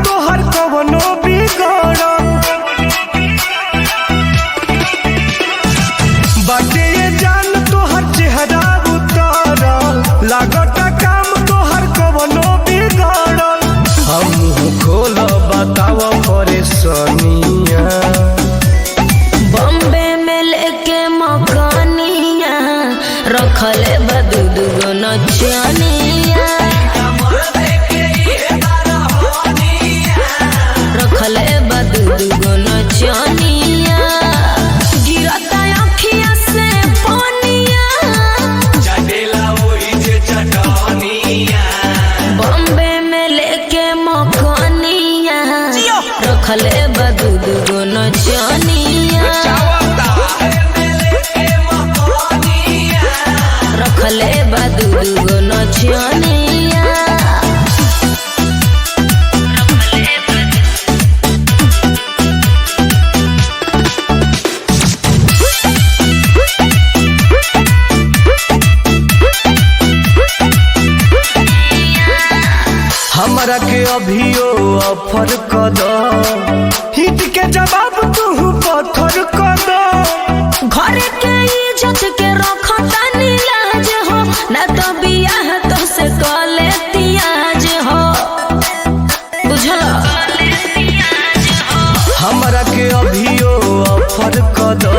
तोहर कवनो बिगड़ बाटे ये जान तोहर चेहरा उतर लागता काम तोहर कवनो बिगड़ हम खोल बताव परेशानिया बॉम्बे में लेके मकानिया रखले बदुदुगो नचनिया रखले बदुदुगो नचनिया गिरता अखिया से पानिया बॉम्बे में लेके मकानिया रखले बदुदुगो नचनिया रखले बदुदुगो नचनिया हमरा के अभियो ऑफर कर दो हिट के जवाब तू पत्थर कर दो घर के इज्जत के रखता नीलाज हो ना तो बियाह तो से कले तियाज हो बुझल हमरा के अभियो ऑफर कर दो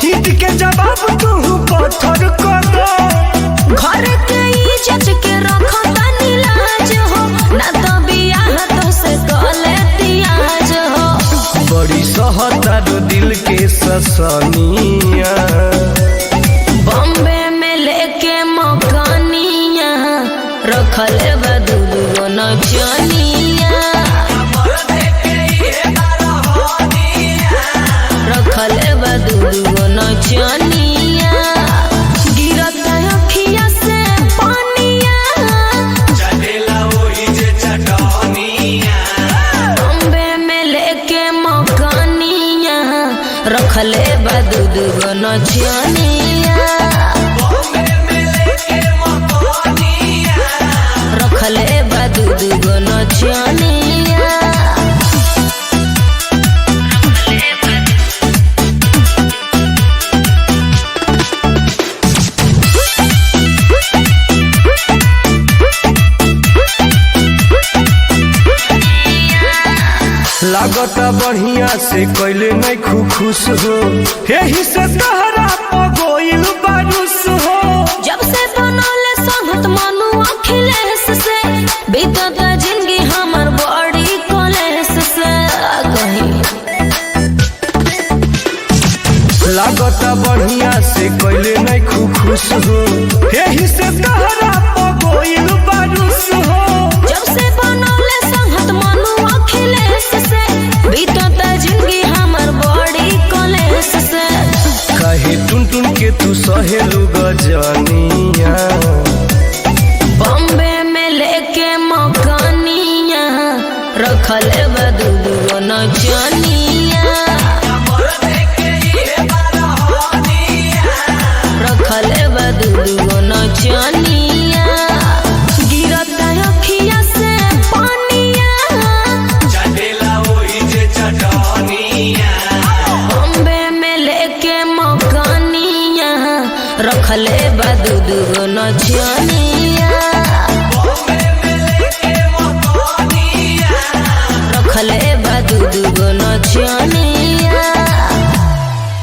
हिट के जवाब तू पत्थर कर दो घर के इज्जत के रखता नीलाज हो ना तो बियाह तो से कले तियाज हो बड़ी सहता दिल के ससनिया बॉम्बे में लेके मकानिया रखले बदुदुगो नचनिया रखले बदुदुगो नचनिया गिरता अखिया से पानिया बॉम्बे में लेके मकानिया रखले बदुदुगो नचनिया रखले बदुदुगो नचनिया लागता बढ़िया से कैले नहीं खुश हो यही से तहरा पगोइल बारूस हो जब से बनले संगत मनु अखिलेश से बीतत जिंदगी हमर बड़ी कलेश से कहीं लागता बढ़िया से कैले नहीं खुश हो यही से तहरा पगोइल बारूस हो जब से बनले संगत मनु अखिलेश से बीतत जिंदगी हमर बड़ी कलेश से कहे टुन टुन के तू सहेलू गजनिया बॉम्बे में लेके मकानिया रखले बदुदुगो नचनिया रखले बदुदुगो नचनिया गिरता अखिया से पानिया बॉम्बे में लेके मकानिया रखले बदुदुगो नचनिया